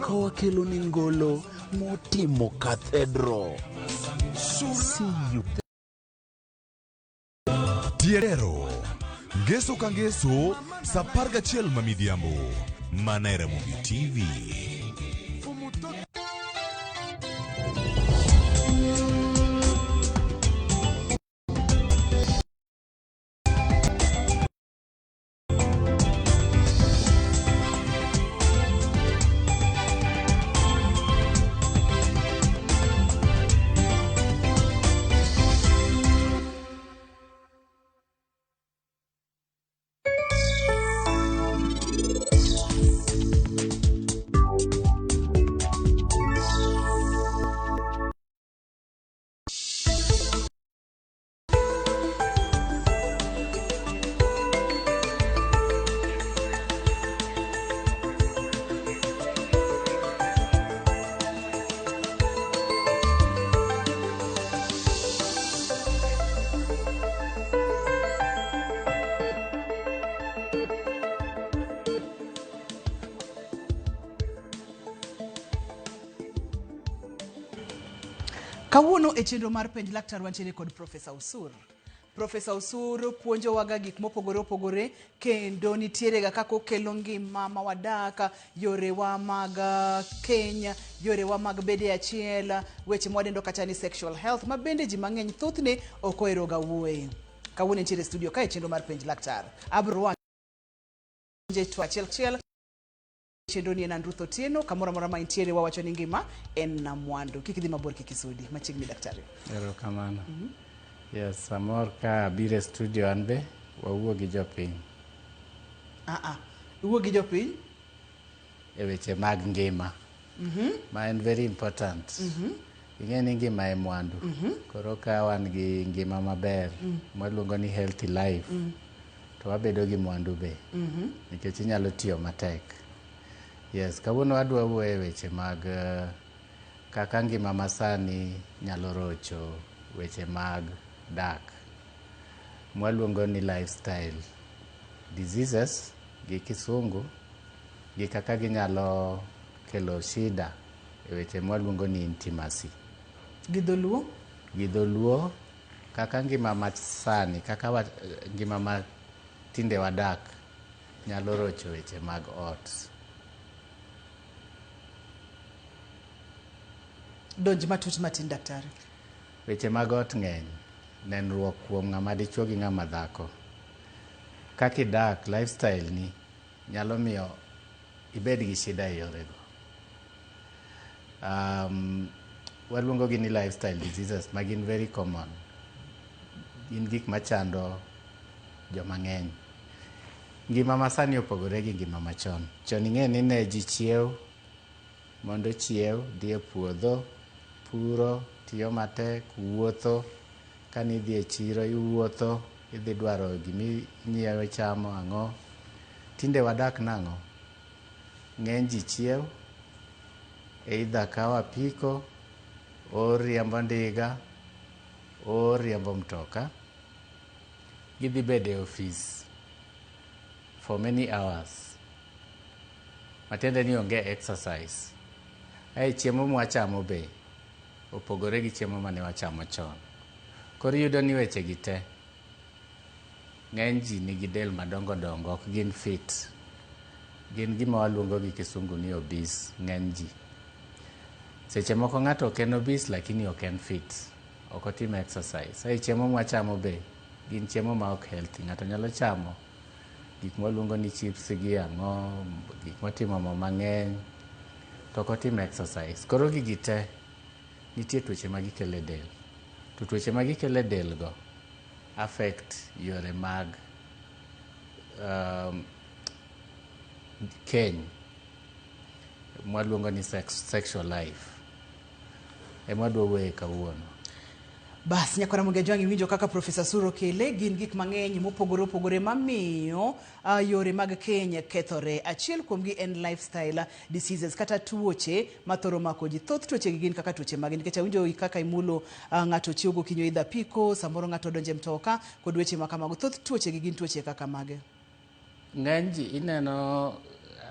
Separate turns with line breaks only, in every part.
kawakelo ni ngolo motimo cathedral. See you.
Tierero Ngeso kangeso saparga chiel mamidhiambo Manera Movie TV.
Kawuono e chenro mar penj laktar wantiere kod Profesa Usur. Profesa Usur puonjo waga gik mopogore opogore kendo nitiere ga kako kelo ngima ma wadaka, yorewa mag Kenya, yorewa mag bede achiel, weche mwadendo kata ni sexual health, ma bende ji mang'eny thothne ok ohero ga wuoye. Kawuono nitiere studio ka e chenro mar penj laktar. Abro wanje to achiel chenro ni en Andruth Otieno, kamora mora ma intiere wawacho ni ngima en na mwandu. Kik idhi mabor kik isudi. Machiegni daktari.
Erokamano. Yes, amor ka bire studio anbe wawuo gi jopiny.
Wuo gi jopiny
E weche mag ngima. Ma en very important. Ing'e ni ngima e mwandu. Koro ka wan gi ngima maber, mwaluongo ni healthy life, to wabedo gi mwandu be. Nikech inyalo tiyo matek. Yes, kawuono adwa wuoyo e weche mag kaka ngima masani nyalo rocho weche mag dak. Mwaluongo ni lifestyle diseases gi kisungu, gi kaka ginyalo kelo shida e weche mwaluongo ni intimacy. Gi dholuo kaka ngima masani, kaka ngima ma tinde wadak nyalo rocho weche mag ot.
Donj matut matin daktari.
Weche mag ot ng'eny, nenruok kuom ng'ama dichuo gi ng'ama dhako. Kaka idak, lifestyle ni nyalo miyo ibed gi shida e yorego. Waluongo gi ni lifestyle diseases ma gin very common. Gin gik machando joma ng'eny. Ngima masani opogore gi ngima machon. Chon ing'e ni ne ji chiew, mondo chiew, dhi e puodho, puro, tiyo matek, wuotho. Kani idhi e chiro, iwuotho, idhi dwaro gimi nyiewo chamo ang'o. Tinde wadak nang'o? Ng'eny ji chiew, either kawo apiko, or riembo ndiga, or riembo mtoka. Gidhi bede office for many hours. Matiende ni onge exercise. Chiemo mwachamo be opogore gi chiemo mane wachamo chon. Koro yudo ni weche gi te, ng'eny ji nigi del madongo dongo, ok gin fit. Gin gima waluongo gi kisungu ni obese, ng'eny ji. Seche moko ng'ato ok en obese lakini ok en fit, ok otim exercise. Chiemo mwachamo be gin chiemo ma ok healthy. Ng'ato nyalo chamo gik mwaluongo ni chips gi ang'o, gik motimo mo mang'eny, to ok otim exercise. Koro gigi te nitie tuoche ma gikelo e del. To tuoche ma gikelo e del go affect yore mag keny, mwaluongo ni sexual life. Mwadwa wuoye kawuono.
Bas nyakora Mugejwangi winjo kaka Profesa Suro kele gin gik mang'eny mopogore opogore mamiyo yore mag Kenya kethore. Achiel kuomgi en lifestyle diseases kata tuoche mathoro mako ji. Thoth tuoche gin kaka tuoche mag nikech winjo kaka imulo ng'ato chiwo gokinyo idha piko, samoro ng'ato donje mtoka kod weche makamago. Thoth tuoche gin tuoche kaka mage.
Ng'eny ji ineno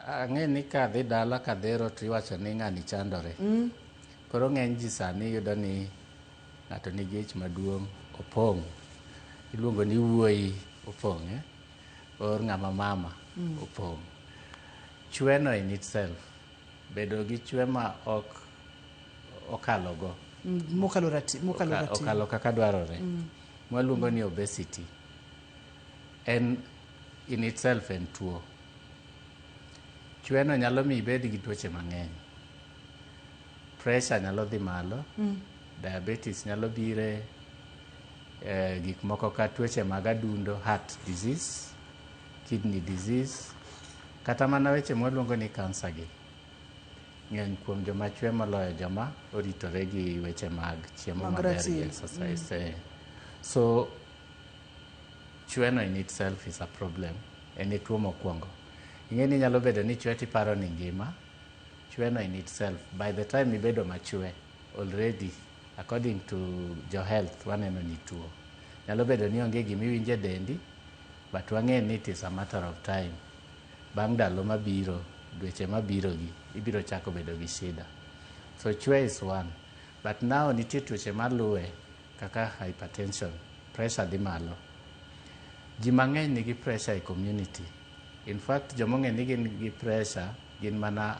ang'e ni kadhi dala kadhero tiwacho ni ng'ani chandore. Koro ng'eny ji sani yudo ni ng'ato nigi ich maduong' opong'. Iluongo ni wuoyi opong', or ng'ama mama opong'. Chweno in itself, bedo gi chwe ma ok okalogo. Okalo kaka dwarore. Mwaluongo ni obesity. En in itself en tuo. Chweno nyalo mi ibed gi tuoche mang'eny. Pressure nyalo dhi malo. Diabetes nyalo bire. Gik moko ka tuoche mag adundo, heart disease, kidney disease, kata mana weche mwaluongo ni cancer gi. Ng'eny kuom joma chwe moloyo joma oritore gi weche mag chiemo maber gi exercise. So chweno in itself is a problem. En tuo mokwongo. Ing'e ni nyalo bedo ni chwe tiparo ni ngima. Chweno in itself, by the time ibedo machwe, already according to jo health waneno ni tuo. Nyalo bedo ni onge gimiwinje dendi, but wang'e ni it is a matter of time. Bang' ndalo mabiro, dweche mabiro gi, ibiro chako bedo gi shida. So chwe is one. But now nitie tuoche maluwe kaka hypertension, pressure dhi malo. Ji mang'eny nigi pressure e community. In fact, jomong'e ni gin gi pressure, gin mana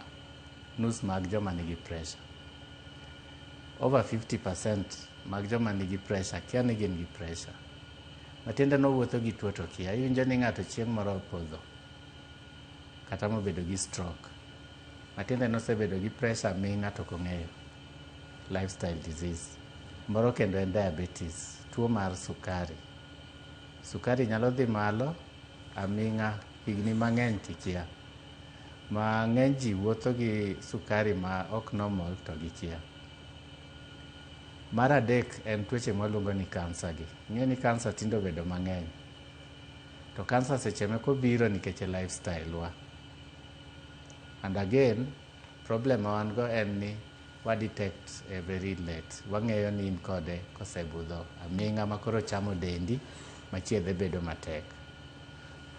nus mag joma nigi pressure. Over 50% mag joma nigi pressure kia ni gin gi pressure. Matiende no wuotho gi tuo to kia. Iwinjo ni ng'ato chieng' moro opodho. Kata mobedo gi stroke. Matiende no sebedo gi pressure mi ng'ato kong'eyo. Lifestyle disease. Moro kendo en diabetes. Tuo mar sukari. Sukari nyalo dhi malo. Aming'a higni mang'eny tikia. Ma ng'eny ji wuotho gi sukari ma ok normal to gikia. Mar adek en tuoche mwaluongo ni kansa gi. Ng'e ni kansa tindo bedo mang'eny. To kansa seche meko biro nikech lifestyle wa. And again, problem wan go en ni wa detect very late. Wang'eyo ni in kode kosebudho. Aming'a makoro chamo dendi machiedhe bedo matek.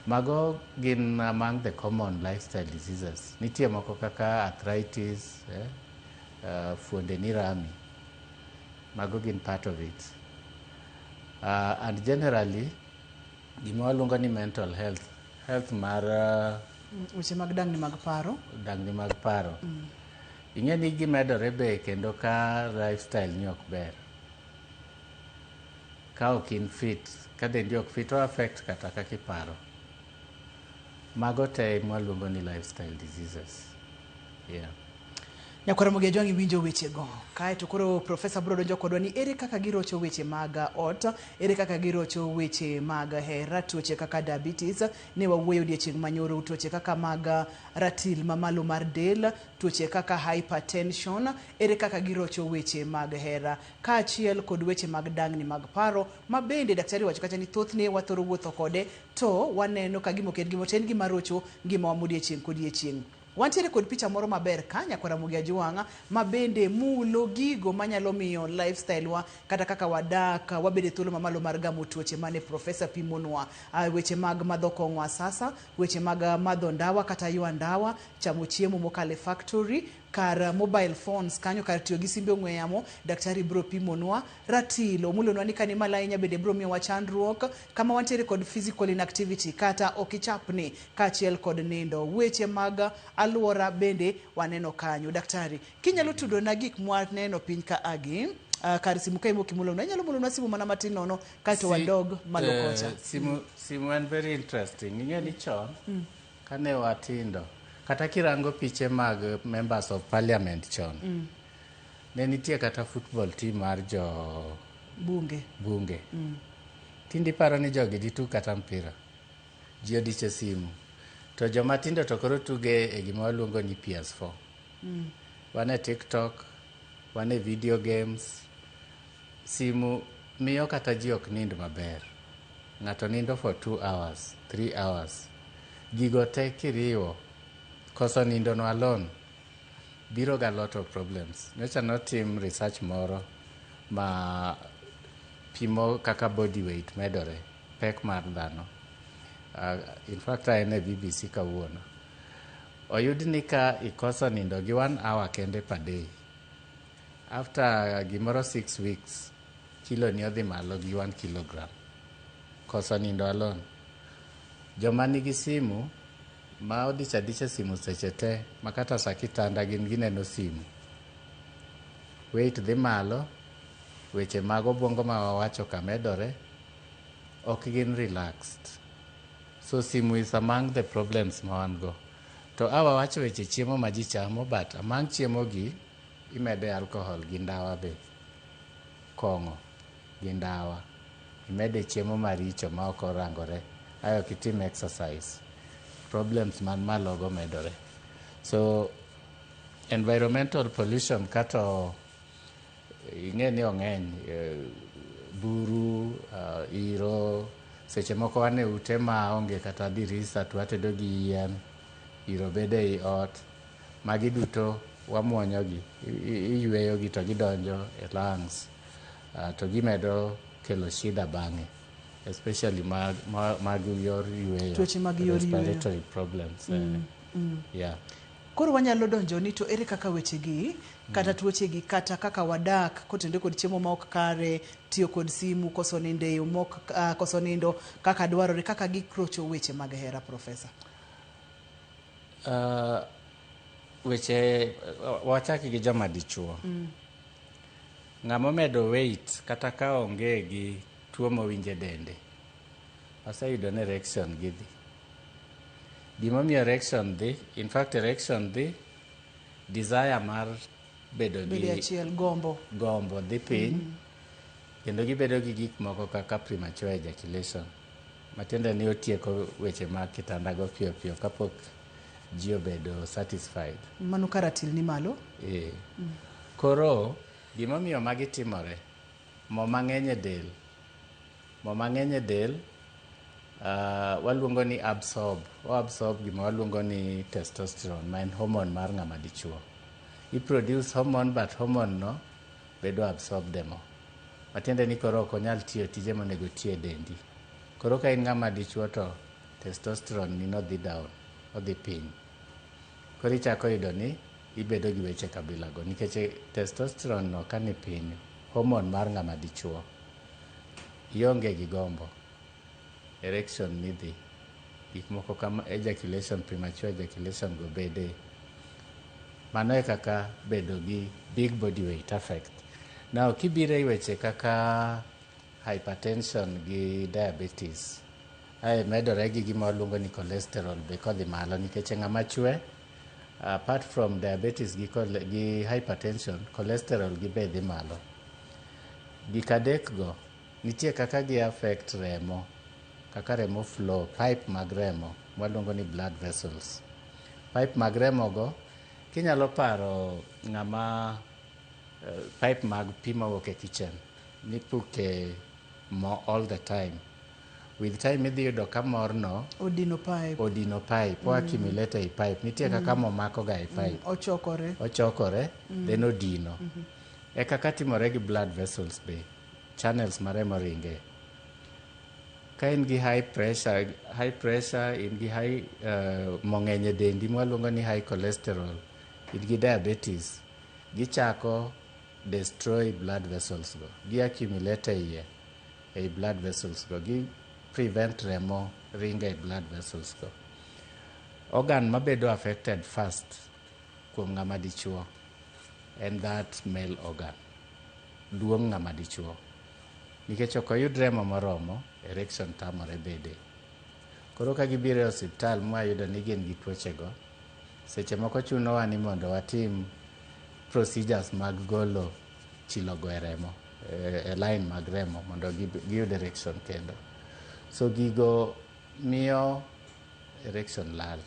Mago gin among the common lifestyle diseases. Nitie moko kaka arthritis, fuonde ni rami. Mago gin part of it. And generally, gima waluongo ni mental health. Health mar...
weche mag dangni mag paro.
Dangni mag paro. Ing'e ni gimedore be kendo ka lifestyle ni ok ber. Ka ok in fit, ka dendi ok fit, o affect kata kaka iparo. Mago te mwaluongo ni lifestyle diseases. Yeah.
Nyakwara Mugia Jwang'i winjo weche go. Kae to koro Profesa bro donjo kodwa ni ere kaka girocho weche mag ot, ere kaka girocho weche mag hera, tuoche kaka diabetes, ne wawuoyo odiochieng' manyoro, tuoche kaka mag ratil mamalo mar del, tuoche kaka hypertension, ere kaka girocho weche mag hera, kaachiel kod weche mag dangni mag paro, ma bende daktari wacho kacha ni thothne wathoro wuotho kode, to waneno ka gimo ken gimo ten gima rocho ngima wa modiochieng' kodiochieng'. Wantiere kod picha moro maber ka Nyakwara Mugia Jwang'a ma bende mulo gigo manyalo miyo lifestyle wa kata kaka wadak wabede thuolo mamalo mar gamo tuoche mane Profesa pimonwa. Weche mag madho kong'wa sasa, weche mag madho ndawa kata ywa ndawa, chamo chiemo mokale factory, kar mobile phones kanyo, kar tiyo gi simbe ong'we yamo, daktari bro pimonwa. Ratilo mulonwa ni kani malainya bende bro miyo wachandruok. Kama wantiere kod physical inactivity kata okichapni kaachiel kod nindo. Weche mag aluora bende waneno kanyo. Daktari, kinyalo tudo na gik mwaneno piny ka agi, kar simu ka imoki mulonwa, inyalo mulonwa simu mana matin nono kaito wadog malokocha.
Simu en very interesting. Ing'e ni chon kane watindo kata kirango piche mag members of parliament chon. Ne nitie kata football team mar jo bunge. Tindi paro ni jogi ditug kata mpira. Ji odiche simu. To joma tindo to koro tuge e gima waluongo ni PS4. Wane TikTok, wane video games. Simu miyo kata ji ok nind maber. Ng'ato nindo for 2 hours, 3 hours. Gigo te kiriwo, koso nindo no alone, biro ga lot of problems. Nyocha notim research moro ma pimo kaka body weight medore, pek mar dhano. In fact, I ne BBC kawuono. oyud ni ka ikoso nindo gi 1 hour kende per day, after gimoro 6 weeks kilo ni odhi malo gi 1 kilogram, koso nindo alone. Joma nigi simu ma odicha dicha simu seche te, makata sa kitanda gin gineno simu, weight dhi malo, weche mag obwongo ma wawacho ka medore, ok gin relaxed. So simu is among the problems ma wan go. To awa wacho weche chiemo ma ji chamo, but among chiemo gi imede alcohol gi ndawa be, kong'o gi ndawa, imede chiemo maricho ma ok orangore, ayo kitim exercise, problems man malo go medore. So environmental pollution kato ing'e ni ong'eny, buru, iro, seche moko wane ute ma onge kata dirisa to watedo gi yien, iro bede i ot, magi duto wamuonyo gi, iyweyo gi to gidonjo e lungs, to gimedo kelo shida bang'e, especially mag yor yweyo,
tuoche mag yor yweyo,
respiratory problems. Yeah.
Koro wanyalo donjo ni to ere kaka weche gi kata tuoche gi kata kaka wadak kotende kod chiemo ma ok kare, tiyo kod simu, koso nindo koso nindo kaka dwarore, kaka gikrocho weche mag hera, Profesa?
Weche wachaki gi joma dichuo. Ng'ama medo weight kata ka onge gi tuo mowinje dende, aseyudo ni erection gi dhi. Gimomiyo erection dhi, in fact erection dhi, desire mar bedo gi
achiel, gombo dhi piny, kendo gibedo gi gik moko kaka premature ejaculation, matiende ni otieko weche mag kitanda go piyo piyo kapok ji obedo satisfied. Mano karatil ni malo.
Koro gimomiyo magi timore, mo mang'eny e del, waluongo ni absorb gima waluongo ni testosterone, ma en hormone mar ng'ama dichuo. I produce hormone, but hormone no bedo absorb demo, matiende ni koro ok onyal tiyo tije monego tiyo e dendi. Koro ka in ng'ama dichuo to testosterone ni no dhi down, odhi piny. Koro ichako yudo ni ibedo gi weche kabila go, nikech testosterone no ka ni piny, hormone mar ng'ama dichuo, ionge gi gombo, erection ni dhi, gik moko kama ejaculation, premature ejaculation go bede. Mano e kaka bedo gi big body weight affect. Now kibire weche kaka hypertension gi diabetes, ae medore gi gima waluongo ni cholesterol be kodhi malo, nikech ng'ama chwe, apart from diabetes gi hypertension, cholesterol gi be dhi malo. Gik adek go nitie kaka gi affect remo, kaka remo flow, pipe mag remo, waluongo ni blood vessels. Pipe mag remo go, kinyalo paro ng'ama pipe mag pi mawuok e kitchen, nipuke mo all the time. With time idhi yudo ka morno
Odino pipe,
accumulate ei pipe, nitie kaka mo mako ga e pipe, ochokore, then odino. E kaka timore gi blood vessels be, channels ma remo ringe. Ka in gi high pressure, in gi high mong'eny e dendi mwaluongo ni high cholesterol, in gi diabetes, gichako destroy blood vessels go, gi accumulate ei blood vessels go, gi prevent remo ringe e blood vessels go. Organ mabedo affected first kuom ng'ama dichuo en that male organ, duong' ng'ama dichuo, nikech ok oyud remo moromo, erection tamore bede. Koro ka gibiro e osiptal mwayudo ni gin gi tuoche go, seche moko chunowa ni mondo watim procedures mag golo chilo go e remo, e line mag remo, mondo giyud erection kendo. So gigo miyo erection lal,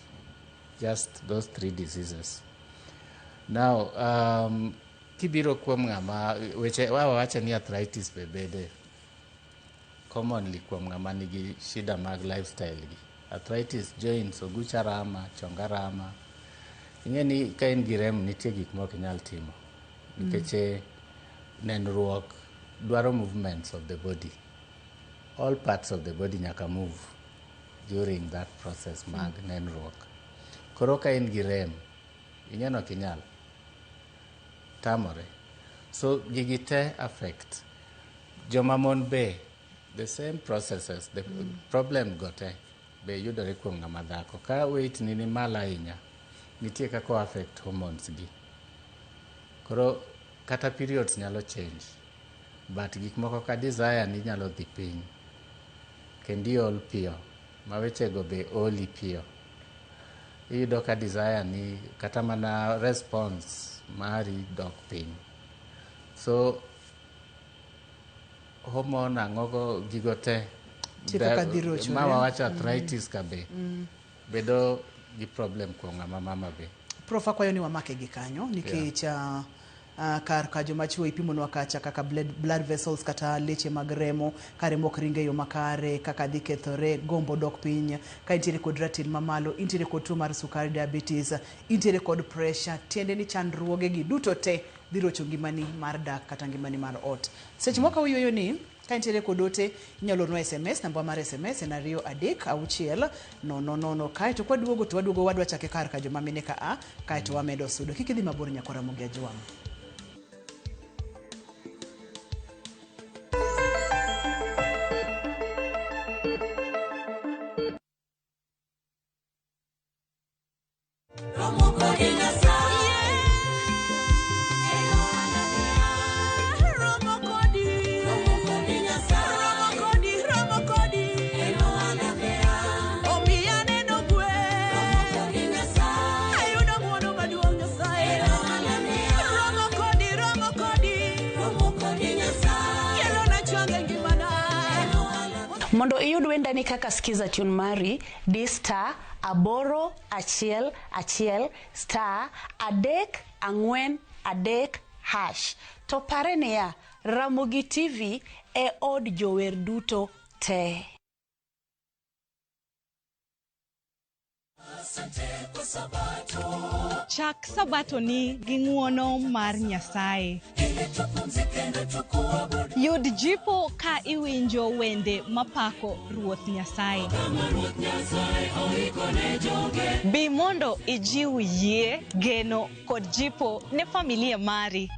just those 3 diseases. Now, kibiro kuom ng'ama, weche wawacho ni arthritis be bede commonly kuom ng'ama nigi shida mag lifestyle gi. Arthritis, joints, ogucha rama, chonga rama. Ing'e ni ka in gi rem nitie gik mok inyal timo, nikech nenruok dwaro movements of the body. All parts of the body nyaka move during that process mag nenruok. koro ka in gi rem ing'eno kinyal tamore, so gigi te affect joma mon be the same processes, the problem go te be yudore kuom ng'ama dhako. Ka weight ni malo ahinya nitie kaka affect hormones gi, koro kata periods nyalo change, but gik moko ka desire ni nyalo dhi piny kendo iol piyo, ma wechego be oli piyo, iyudo ka desire ni kata mana response mari dok piny. So hormone ang'ogo gigo te ma wawacho arthritis ka be bedo gi problem kuom ng'ama mama be.
Prof, akwayo ni wamake gi kanyo nikech kar ka joma chuo ipimonwa kacha kaka blood vessels kata leche mag remo, ka remo ok ringe yo makare, kaka dhi kethore, gombo dok piny, ka intiere kod ratil mamalo, intiere kod tuo mar sukari diabetes, intiere kod pressure, tiende ni chandruoge gi duto te dhi rocho ngimani mar dak kata ngimani mar ot. Seche moko uyueyo ni ka intiere kod ote inyalo ornwa SMS, namba mar SMS en 23600 kaeto kwaduogo to waduogo wadwa chake kar ka joma mine ka a kaeto wamedo sudo. Kik idhi mabor nyakora Mogi Ajwang'.
Mondo iyud wendani kaka Skiza Tune mari, di star 811 star 343 hash. To pare niya, Ramogi TV e od jower duto te.
Chak Sabato ni gi ng'uono mar Nyasaye. Yud jipo ka iwinjo wende mapako Ruoth Nyasaye. Bi mondo ijiw yie, geno kod jipo ne familia mari.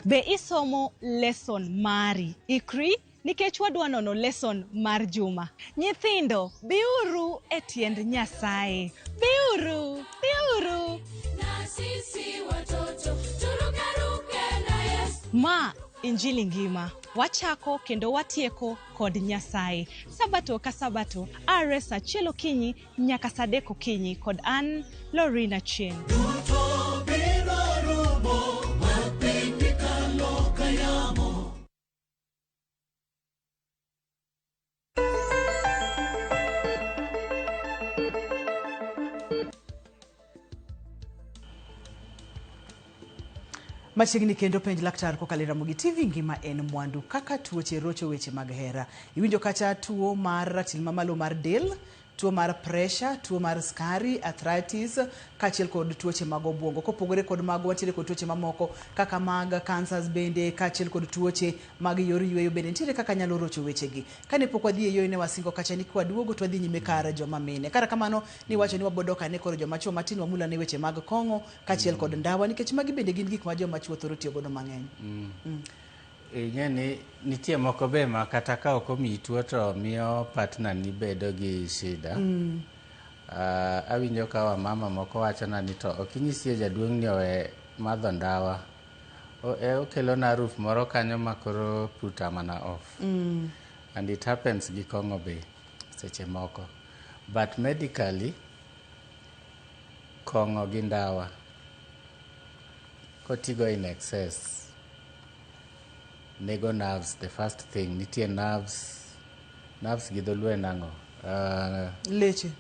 Be isomo lesson mari. Ikri nikech wadwa nono lesson mar juma. Nyithindo, biuru e tiend Nyasaye. Biuru. Ma Injili ngima. Wachako kendo watieko kod Nyasaye. Sabato ka sabato, ares achiel okinyi nyaka saa 3 okinyi kod an Lorina Chen.
Machiegni kendo penj laktar kokalo Ramogi TV, ngima en mwandu. Kaka tuoche rocho weche mag hera. Iwinjo kacha tuo mar ratil mamalo mar del, tuo mar pressure, tuo mar skari, arthritis, kachiel kod tuoche mag obwongo. Kopogore kod mago wantiere kod tuoche mamoko kaka mag cancers bende, kachiel kod tuoche mag yor yweyo bende nitiere kaka nyalo rocho wechegi. Kane pok wadhi e yoyne wasingo kacha ni kwaduogo to wadhi nyime kar joma mine. Kara kamano ni wacho ni wabodoka ne koro joma chuo matin wamula ne weche mag kong'o kachiel kod ndawa, nikech magi bende gin gik ma joma chuo thoro tiyo godo mang'eny.
Ing'eni nitie moko be ma kata ka ok omiyi tuo to miyo partner ni bedo gi shida. Awinjo ka wamama moko wachona ni to ok inyisie jaduong' ni owe madho ndawa. Okelo na roof moro kanyo makoro puta mana off. And it happens gi kong'o be seche moko. But medically, kong'o gi ndawa kotigo in excess nego nerves. The first thing, nitie nerves gi dholuo nang'o?
Leche.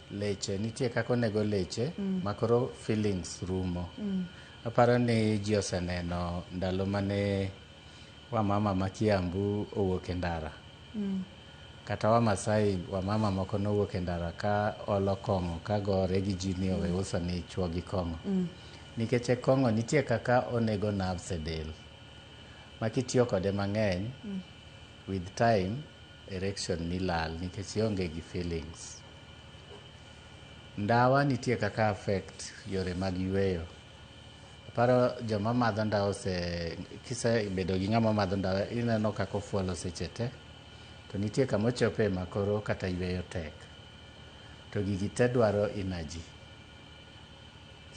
Nitie kako nego leche makoro feelings rumo. Aparo ni ji oseneno ndalo mane wamama ma Kiambu owuok e ndara. Kata Wamasai wamama moko nowuok e ndara ka olo kong'o ka gore gi ji ni owe uso ni chuo gi kong'o. Nikech kong'o nitie kaka onego nerves e del. Makitiyo kode mang'eny, with time, erection ni lal nikech ionge gi feelings. ndawa nitie kaka affect yore mag yweyo. Paro joma madho ndawa kise bedo gi ng'ama madho ndawa ineno kaka ofuolo seche te, to nitie kama ochope makoro kata yweyo tek. To gigi te dwaro energy.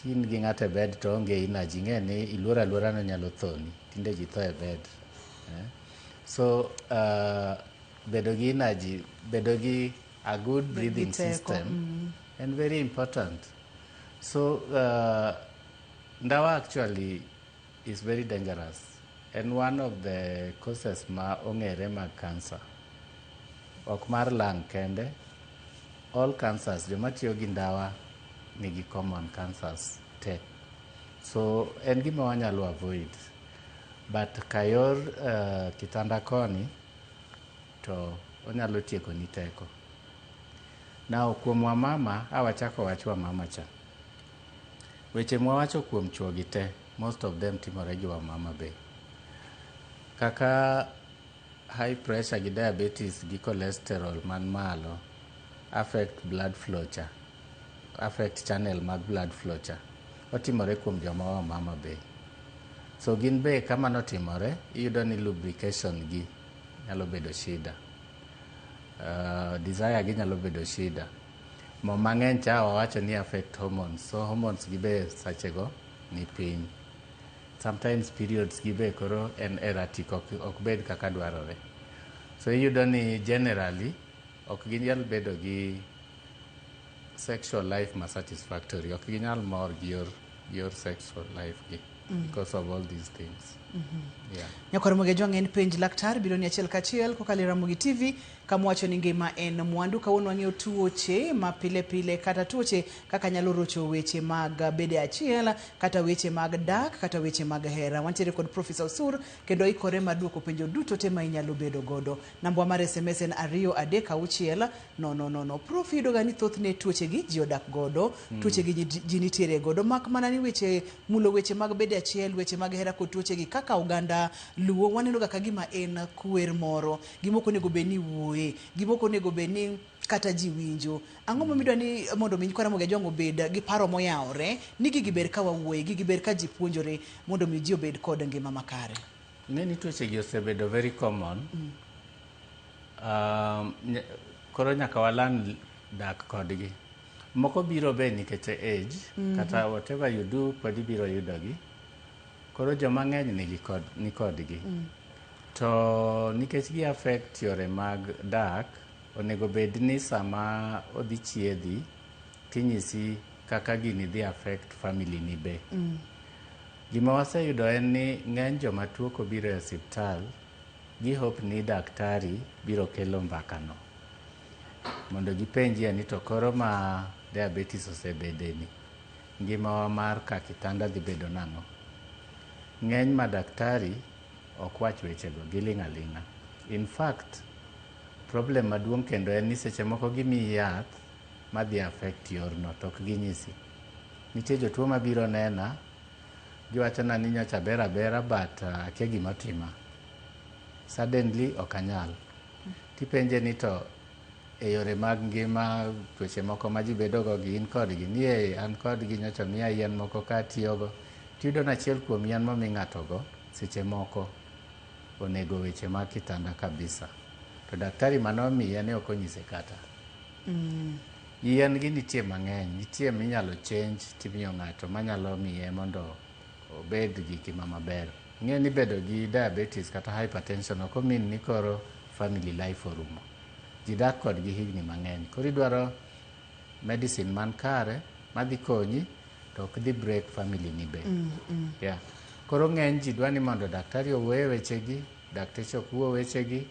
Kin gi ng'ato e bed to onge energy, ng'e ni iluora luora no nyalo thoni, tinde ji tho e bed. So bedo gi energy, bedo gi a good breathing system and very important. So ndawa actually is very dangerous and one of the causes ma ong'ere mag cancer. Ok mar lung kende, all cancers, joma tiyo gi ndawa nigi common cancers te. So en gima wanyalo avoid. But kayor kitanda koni to onyalo tieko ni teko. Now kuom wamama, awachako wach wamama cha. Weche mwawacho kuom chuo gi te, most of them timore gi wamama be. Kaka high pressure gi diabetes gi cholesterol man malo affect blood flow cha, affect channel mag blood flow cha. Otimore kuom joma wamama be. So gin be kama notimore, iyudo ni lubrication gi nyalo bedo shida. Desire gi nyalo bedo shida. Mo mang'eny cha wawacho ni affect hormones. So hormones gi be sachego ni piny. Sometimes periods gi be koro en erratic, ok bed kaka dwarore. So iyudo ni generally ok ginyal bedo gi sexual life ma satisfactory. Ok ginyal mor gi your sexual life gi because of all these things. Yeah.
Nyakwaromoge jwang'en penj laktar biro ni achiel kachiel kokalo Ramogi TV kamwacho ni ngima en mwandu. Kawuono wang'eyo tuoche ma pile pile kata tuoche kaka nyalo rocho weche mag bede achiel kata weche mag dak kata weche mag hera. Wantiere kod Professor Osur kendo ikore maduoko penjo duto te ma inyalo bedo godo. Namba mar SMS en 2369000. Prof yudo gani thothne tuoche gi ji odak godo, tuoche gi ji nitiere godo, mak mana ni weche mulo weche mag bede achiel, weche mag hera kod tuoche gi kaka oganda Luo waneno ga kagima en kwer moro, gimoko nego be ni wuoye, gimoko nego be ni kata ji winjo. Ang'o momido ni mondo mi Nyakwaromoge jwang' obed gi paro moyawore ni gigi ber ka wawuoye, gigi ber ka ji puonjore mondo mi ji obed kod ngima makare.
Ng'eni tuoche gi osebedo very common. Koro nyaka walan dak kodgi. Moko biro be nikech age, kata whatever you do pod ibiro yudogi. Koro joma ng'eny ni kodgi. To nikech gi affect yore mag dak, onego bed ni sama odhi chiedhi tinyisi kaka gini dhi affect family ni be. Gima waseyudo en ni ng'eny joma tuo kobiro e osiptal gi hope ni daktari biro kelo mbakano mondo gipenjie ni to koro ma diabetes osebede ni ngimawa mar ka kitanda dhi bedo nang'o. Ng'eny madaktari ok wach wechego, giling' aling'a. In fact, problem maduong' kendo en ni seche moko gimiyi yath madhi affect yorno to ok ginyisi. Nitie jotuo mabiro nena, giwachona ni nyocha ber abera but akia gima tima. Suddenly ok anyal. Tipenje ni to e yore mag ngima tuoche moko ma ji bedogo gi in kodgi, ni an kodgi nyocha miya yien moko ka atiyogo. Tiyudo na achiel kuom yien ma mi ng'ato go seche moko onego weche mag kitanda kabisa. To daktari manomiye ne ok onyise kata. Yien gi nitie mang'eny, nitie minyalo change timiyo ng'ato manyalo miye mondo obed gi ngima maber. Ng'e ni bedo gi diabetes kata hypertension ok omin ni koro family life orumo. Ji dak kodgi higni mang'eny. Koro idwaro medicine man kare madhi konyi to ok dhi break family ni be. Yeah. Koro ng'eny ji dwa ni mondo daktari owuoye wechegi, dakteche ok wuo wechegi.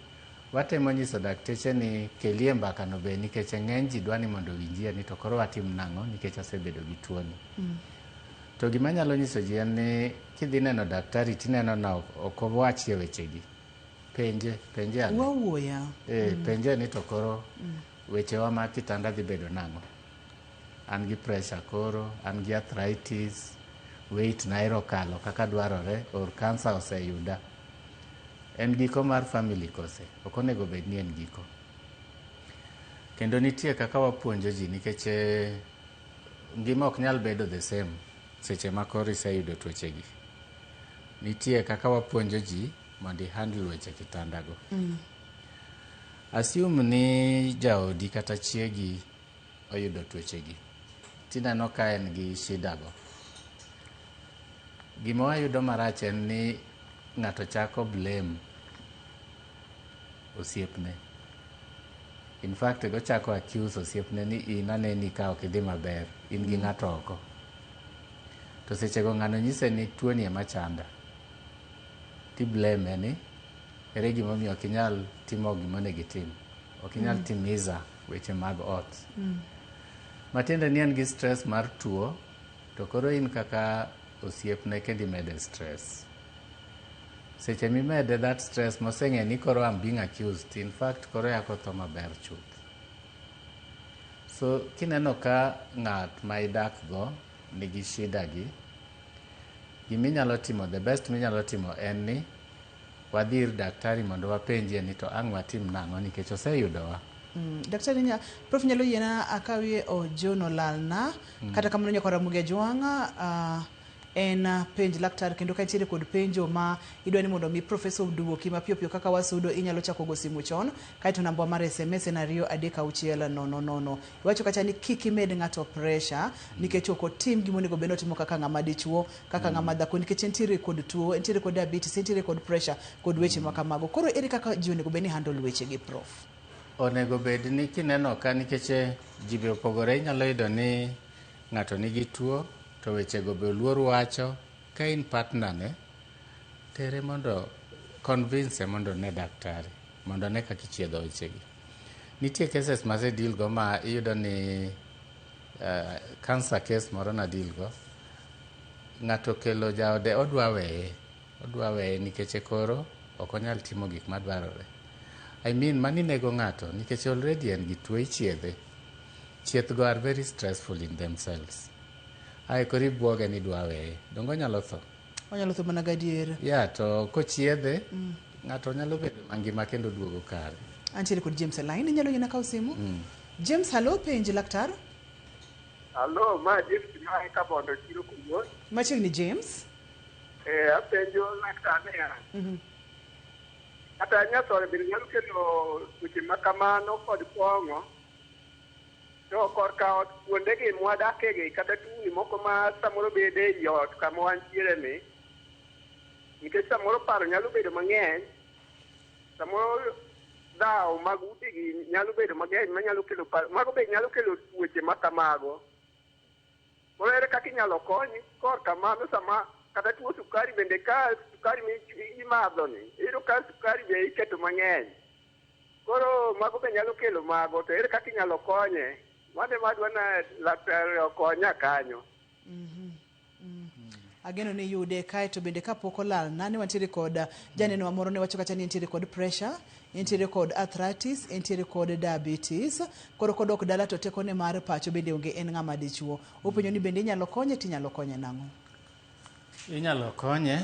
Watemo nyiso dakteche ni kelie mbakano be nikech ng'eny ji dwa ni mondo winjie ni to koro watim nang'o nikech asebedo gi tuoni. To gima nyalo nyiso ji en ni kidhi neno daktari tineno na ok owachie wechegi. Penje ane.
Wawuoya.
Penje ni to koro wechewa mag kitanda dhi bedo nang'o. An gi pressure koro, an gi arthritis, weight na erokalo kaka dwarore, or cancer oseyuda. En giko mar family kose, ok onego bed ni en giko. Kendo nitie kaka wapuonjo ji nikech ngima ok nyal bedo the same seche ma koro iseyudo tuochegi. Nitie kaka wapuonjo ji mondo handle weche kitandago. Assume ni jaodi kata chiegi oyudo tuochegi. Tineno ka en gi shidago. Gima wayudo marach en ni ng'ato chako blame osiepne. In fact, go chako accuse osiepne ni in aneni ka ok idhi maber, in gi ng'ato oko. To sechego ng'ano nyise ni tuoni ema chanda. Ti blame ni ere gimomiyo ok inyal timo gimonego itim. Ok inyal timiza weche mag ot. Matiende ni en gi stress mar tuo, to koro in kaka osiepne kendi mede stress. Seche mimede that stress moseng'e ni koro I'm being accused, in fact koro yako tho maber chuth. So kineno ka ng'at ma idak go nigi shida gi, giminyalo timo, the best minyalo timo en ni wadhi ir daktari mondo wapenjie ni to ang' watim nang'o nikech oseyudowa.
Daktari Prof nyalo yiena akawie Ojono lalna kata kamano nyako Ramogi Ajwang' en penj laktar kendo ka nitiere kod penjo ma idwani mondo mi professor duoki mapiyo piyo kaka wasudo inyalo chako go simu chon kaito namba mar SMS en 23600. Iwacho kacha ni kik imed ng'ato pressure nikech ok otim gima onego bed otimo kaka ng'ama dichuo kaka ng'ama dhako nikech nitiere kod tuo, nitiere kod diabetes, nitiere kod pressure kod weche ma kamago. Koro ere kaka ji onego bed ni handle weche gi Prof?
Onego bed ni kineno ka nikech ji be opogore, inyalo yudo ni ng'ato nigi tuo to wechego be luor wacho. Ka in partner ne, tere mondo convince mondo ne daktari mondo ne kaka ichiedho wechegi. Nitie cases ma se deal go ma iyudo ni cancer case moro na deal go, ng'ato kelo jaode odwa weye nikech koro ok onyal timo gik madwarore. I mean mani nego ng'ato nikech already en gi tuo ichiedhe. Chieth go are very stressful in themselves. Ai kori buoge ni dwa weye, dongo nyalo tho.
Onyalo tho mana gadier.
Ya to kochiedhe ng'ato nyalo bedo mangima kendo duogo kare.
Antiere kod James line inyalo yiena kaw simu. James, hello, penj laktar.
Hello, ma James ma ka bondo chiro kuyo.
Machiegni James.
Apenjo laktar ne. Kata nyasore bin nyalo kelo weche makamano kod pong'o. To korka kuonde gi mwadake gi kata tuni moko ma samoro bede yot kama wantiere ni. Nikech samoro paro nyalo bedo mang'eny. Samoro dhaw mag ute gi nyalo bedo mang'eny manyalo kelo paro. Mago be nyalo kelo tuoche makamago. Koro ere kaka inyalo kony korka mano sama kata tuo sukari bende ka sukari imadho ni. Iyudo ka sukari be iketo mang'eny. Koro mago be nyalo kelo mago to ere kaka inyalo konye. Mane madwa na laktar okonya kanyo.
Ageno ni yude kae to bende kapok olal nane wantiere kod janeno wa moro ne wacho kacha ni nitiere kod pressure, nitiere kod arthritis, nitiere kod diabetes. Koro kodok dala to teko ne mar pacho bende onge en ng'ama dichuo. Openjo ni bende inyalo konye tinyalo konye nang'o?
Inyalo konye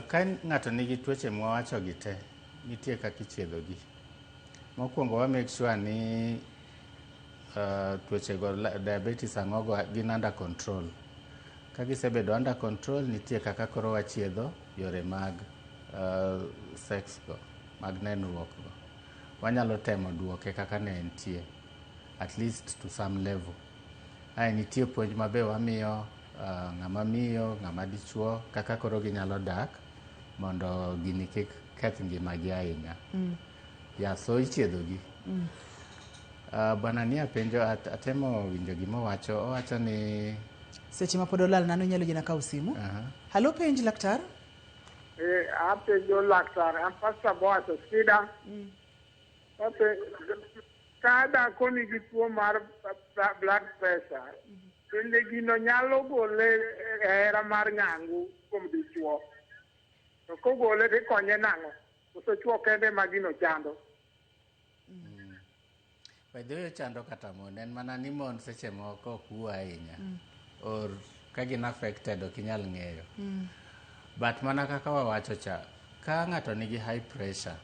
ka ng'ato nigi tuoche mwawacho gi te, nitie kaka ichiedho gi. Mokwongo wa make sure ni tuoche go diabetes ang'ogo gin under control. Ka gisebedo under control, nitie kaka koro wachiedho yore mag sex go, mag nenruok go. Wanyalo temo duoke kaka ne entie, at least to some level. Ai nitie puonj mabe wamiyo ng'ama miyo, ng'ama dichuo, kaka koro ginyalo dak mondo gini kik keth ngimagi ahinya. Ya, so ichiedho gi. Bwana ni apenjo atemo winjo gima owacho ni
seche ma pod olal nano inyalo yiena kaw simu. Hello, penj laktar.
Apenjo laktar, an Pastor Boaz Osida. Kada koni gi tuo mar blood pressure, bende gino nyalo gole hera mar nyangu kuom dichuo. To kogole to konye nang'o? Koso chuo kende ma gino chando.
Bedhe chando kata mon, en mana ni mon seche moko ok wuo ahinya. Or ka gin affected ok inyal ng'eyo. But mana kaka wawacho cha, ka ng'ato nigi high pressure,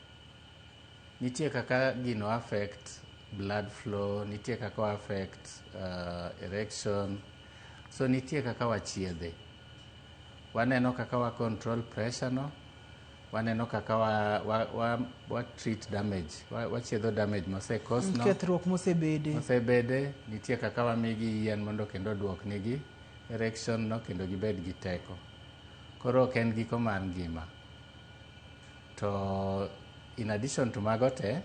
nitie kaka gino affect blood flow, nitie kaka affect erection, So nitie kaka wachiedhe. Waneno kaka wa control pressure no. Waneno kaka wa treat damage. Wachiedho damage mosekos no.
Kethruok mosebede.
Nitie kaka wamigi yien mondo kendo duok nigi erection no kendo gibed gi teko. Koro ok en giko mar ngima. To in addition to mago te,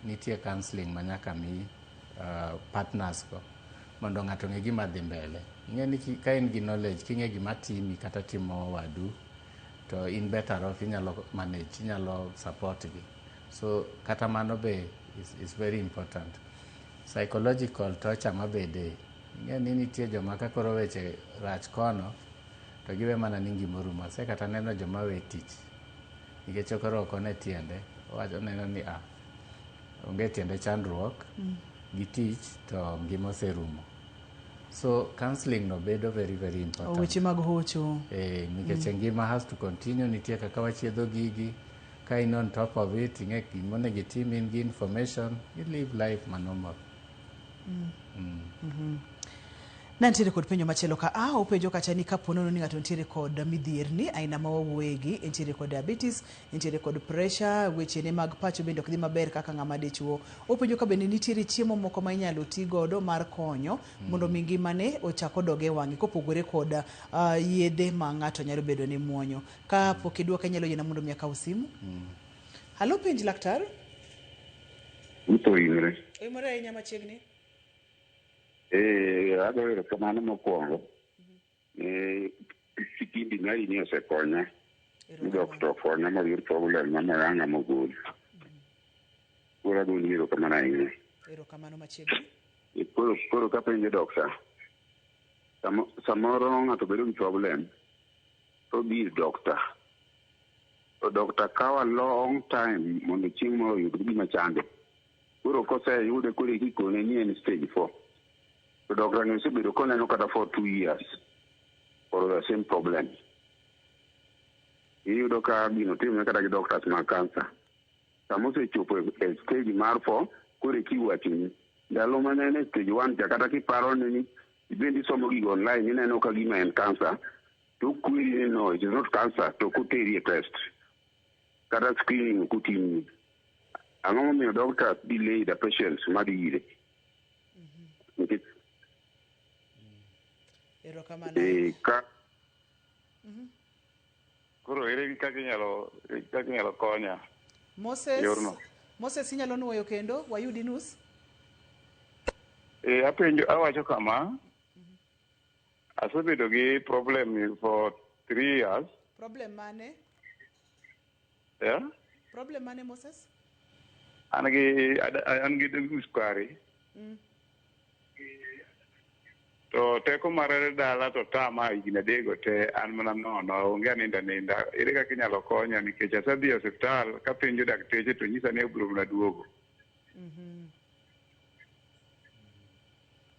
nitie counseling manyaka mi partners ko mondo ng'ato ng'e gima dhi mbele. Ing'e ni ka in gi knowledge, king'e gima timi kata timo wadu, to in better off, inyalo manage, inyalo support gi. So kata mano be is very important. Psychological torture mabede. Ing'e ni nitie joma ka koro weche rach kono, to giwe mana ni gimorumo. Se kata neno joma we tich. Nikech koro ok one tiende. Wacho neno ni onge tiende chandruok gi tich to ngima oserumo. So counseling no bedo very very important.
Weche mag hocho.
Nikech ngima has to continue. Nitie kaka wachiedho gigi. Ka in on top of it, ing'e gimone gitim in gi information, you live life manormal.
Nantiere kod penjo machielo ka openjo kacha ni kaponono ni ng'ato ntiere kod midhierni aina ma wawuoyegi, ntiere kod diabetes, ntiere kod pressure, weche ne mag pacho bende ok dhi maber kaka ng'ama dichuo. Openjo ka bende nitiere chiemo moko ma inyalo ti godo mar konyo mondo mi ngimane ochak odoge wang'e kopogore kod yedhe ma ng'ato nyalo bedo ni muonyo. Ka pok idwoka inyalo yiena mondo mi akaw simu. Halo penj laktar.
Oimore
ahinya machiegni.
Adwaro kamano mokwongo. Kipindi mari ni osekonya. Doktor konya moyud problem mamoranga mogol. Koro adwaro yiro kamano ahinya.
Erokamano machiegni.
Koro kapenjo doktor. Samoro ng'ato bedo gi problem. To bir doktor. To doktor kawa long time mondo chieng' moro oyud gima chande. Koro koseyude koro ikone ni en stage 4. The doctor knows that the for 2 years for the same problem. You doctor, the doctors my cancer. Some say to stage marfo, could keep working. The Loman stage 1, Jakataki Paron, even some online in an Okagima and cancer. To query, no, it is not cancer, to Kuteria test. Kata screening, Kutin. Among your doctors delay the patient's muddy.
Koro ere kaka inyalo konya.
Moses inyalo nuoyo kendo wayudi nus.
Awacho kama. Asebedo gi problem for 3 years.
Problem mane?
Yeah?
Problem mane Moses?
An gi sukari. To teko marere dala to tama igine dego te an mana nono onge ninda ere kaka inyalo konya nikech asedhi e osiptal ka penjo dakteche to nyisa ni obiro na duogo.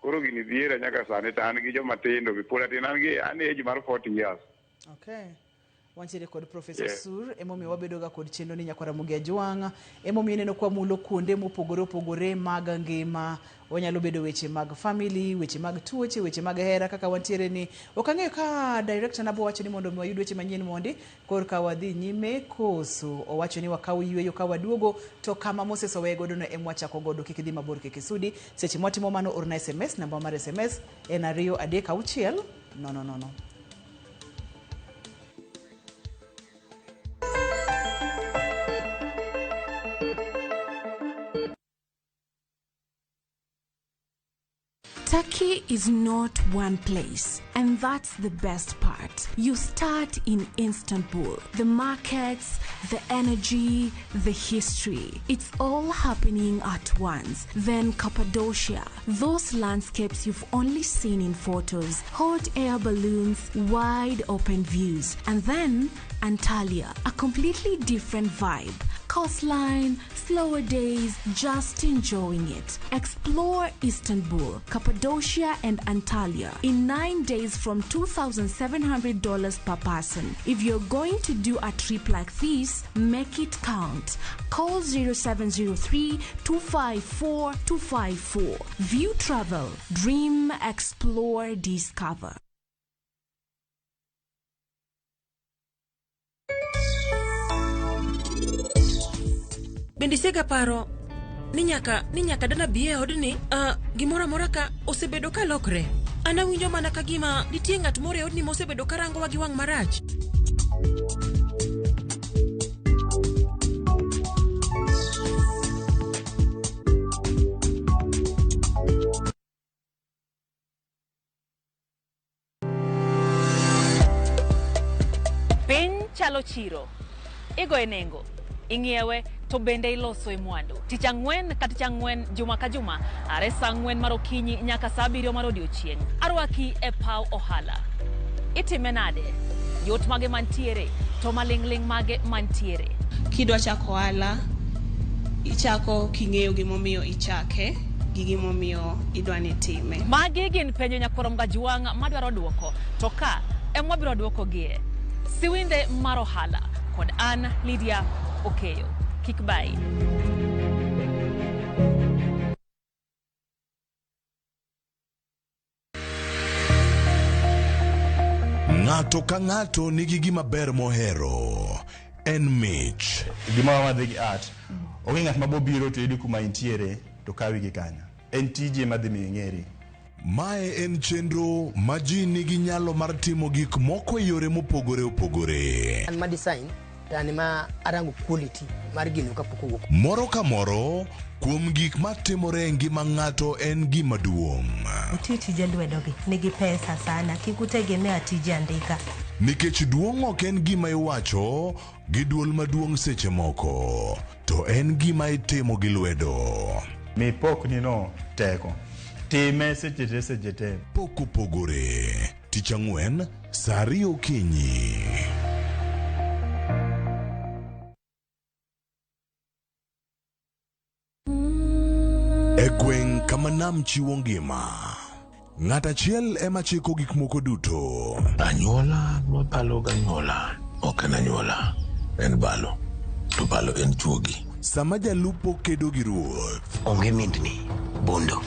Koro gini dhiera nyaka sani to an gi joma tindo pod atin an age mar 40 years.
Okay. Wantiere kod Professor Sur, emomiyo wabedo ga kod chenro ni nyakwara Mugi Ajwang', emomiyo neno kwa mulo kuonde mopogore opogore mag ngima, onyalo bedo weche mag family, weche mag tuoche, weche mag hera kaka wantiere ni. Okang'eyo ka director nabo wacho ni mondo wayud weche manyien mondi, korka wadhi nyime koso owacho ni wakaw yweyo ka waduogo to kama Moses owe godo na emwachako godo kik dhi mabor kik isudi. Seche mwatimo mano orna SMS, namba mar SMS en 236 no.
Turkey is not one place, and that's the best part. You start in Istanbul. The markets, the energy, the history. It's all happening at once. Then Cappadocia. Those landscapes you've only seen in photos. Hot air balloons, wide open views. And then Antalya, a completely different vibe. Coastline, slower days, just enjoying it. Explore Istanbul, Cappadocia and Antalya in 9 days from $2,700 per person. If you're going to do a trip like this, make it count. Call 0703-254-254. View Travel. Dream, explore, discover.
Bende sega paro ni nyaka dana biye odni gimora mora ka osebedo ka lokre. Ana winjo mana ka gima nitie ng'at moro e odni mosebedo karango wa gi wang' marach.
Piny chalo chiro. Igo enengo. Ingiewe to bende iloso e mwandu. Tich ang'wen ka tich ang'wen juma ka juma. Are saa 4 mar okinyi nyaka saa 7 mar odiechieng'. Arwaki e paw ohala. Itime nade? Yot mage mantiere to maling'ling mage mantiere.
Kidwa chako ohala, ichako king'eyo gimomiyo ichake gi gimomiyo idwani time.
Magi gin penjo nyakwarom Gajwang' madwaro duoko. To ka emwa biro duoko gie. Siwinde mar ohala kod an Lydia Okeyo. Kik bai.
Ng'ato ka ng'ato nigi gima ber mohero. En mich.
Gima wadhi gi art. Onge ng'at mabobiro to yudi kuma intiere to kawi gi kanya. En tije madhi mi ng'eri.
Mae en chenro ma ji nigi nyalo mar timo gik moko e yore mopogore opogore.
An ma design tani ma arango quality mar gino kapok owuok.
Moro ka moro kuom gik matimore e ngima ng'ato en gima duong'.
Tije lwedogi nigi pesa sana, kikutegemea tije andika.
Nikech duong' ok en gima iwacho gi duol maduong' seche moko, to en gima itimo gi lwedo.
Mi pok nino teko. Time seche te.
Pok opogore. Tich ang'wen saa 2 okinyi. E gweng' kama nam chiwo ngima, ng'at achiel ema chiko gik moko duto.
Anyuola mapalo ganyuola, ok en anyuola, en balo. To balo en chuogi.
Sama jalupo kedo gi ruoth.
Onge mindni, bondo,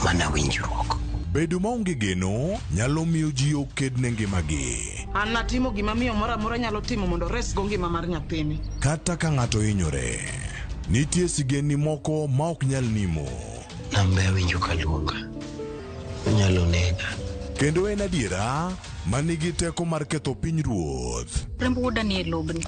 mana winjruok.
Bedo maonge geno nyalo miyo ji oked ne ngimagi.
An natimo gima miyo moro amora nyalo timo mondo res go ngima mar nyathini.
Kata ka ng'ato hinyore, nitie sigeni moko ma ok nyal nimo.
Nambe winjo kaluoka. Nyalo nega.
Kendo en adiera manigi teko mar ketho piny ruoth.
Rembo wuoda ni e lobni.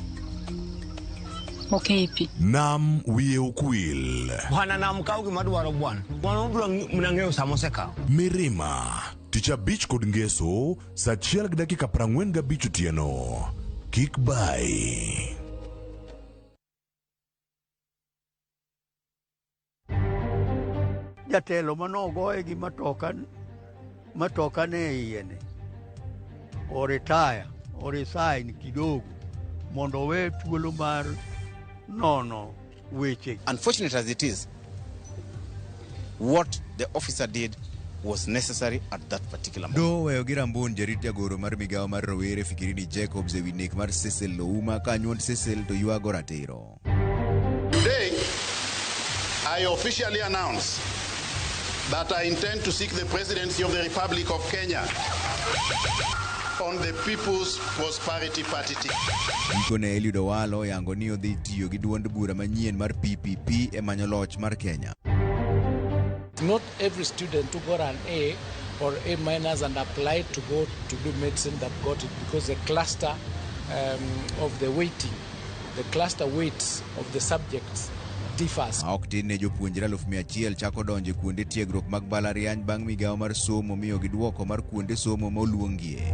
Okepi.
Nam wiye ukwil.
Bwana nam kaw gima dwaro bwana. Bwana obro mnang'eyo samoseka.
Mirima. Tich abich kod ngeso saa 1:45 otieno. Kik bai.
Jatelo manogoye gi matoka ne iye o resign kidogo mondo we thuolo mar nono weche.
Unfortunate as it is, what the officer did was necessary at that particular moment.
Do weyo gi rambun jarit jagoro mar migawo mar rowere Fikirini Jacobs ewi nek mar Cecil Louma ka anyuond Cecil to yuago ratiro.
Today, I officially announce that I intend to seek the presidency of the Republic of Kenya on the People's Prosperity Party ticket.
Ikone Eliud Owalo yango ni odhi tiyo gi duond bura manyien mar PPP e manyo loch mar Kenya.
Not every student who got an A or A minus and applied to go to do medicine that got it, because the cluster of the weighting, the cluster weights of the subjects differs.
Ok tin ne jopuonjre 100,000 chako donje kuonde tiegruok mag mbalariany bang' migawo mar somo miyo gi duoko mar kuonde somo moluongie.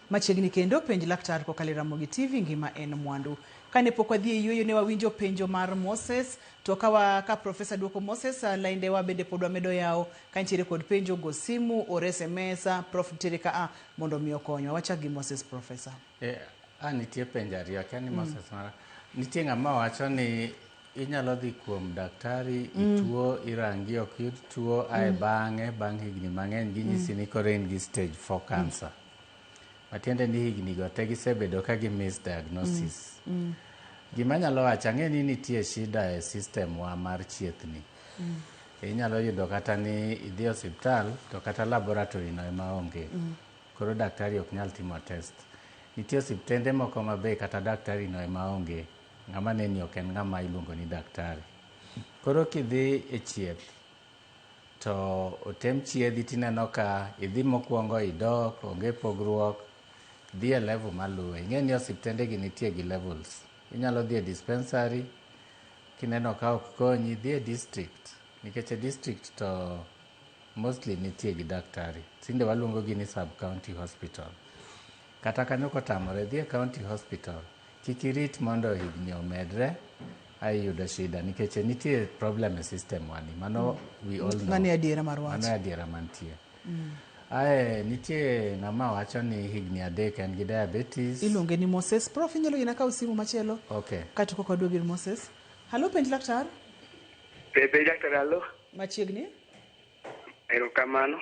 Machiegni kendo penj laktar kokalo Ramogi TV ngima en mwandu. Kane pok wadhi e yueyo ne wawinjo penjo mar Moses, to ka profesa duoko Moses lainde wa bende pod wamedo yawo ka nitiere kod penjo go simu or SMS prof nitiere ka mondo mi okonyo. Wachak gi Moses profesa.
Nitie penjo ariyo kani Moses mara. Nitie ng'ama wacho ni inyalo dhi kuom daktari ituo irangi ok yud tuo ae bang' higni mang'eny ginyisi ni koro in gi stage 4 cancer. Matiende ni higni go te gisebedo ka gi misdiagnosis. Gima nyalo wacho ang'e ni nitie shida e system wa mar chiethni. Inyalo yudo kata ni idhi osiptal to kata laboratory no ema onge. Koro daktari ok nyal timo test. Nitie osiptende moko mabe kata daktari no ema onge. Ng'ama neni ok en ng'ama iluongo ni daktari. Koro kidhi e chieth to otem chiedhi tineno ka idhi mokwongo idok, onge pogruok, dhi e level maluwe. Ing'e ni osiptende gi nitie gi levels. Inyalo dhi e dispensary, kineno ka ok konyi, dhi e district. Nikech e district to mostly nitie gi daktari. Tinde waluongo gi ni sub-county hospital. Kata kanyo kotamore, dhi e county hospital. Kik irit mondo higni omedre, ai yudo shida. Nikech nitie problem e system wani. Mano we all know.
Mano e adiera mar wach.
Mano e adiera mantie. Ae, nitie ng'ama wacho ni higni 3 en gi diabetes.
Iluonge ni Moses. Prof, inyalo gina kawo simu machielo.
Okay.
Kato koko aduogo ir Moses. Halo, penj laktar.
Pepe daktar, halo.
Machiegni.
Erokamano.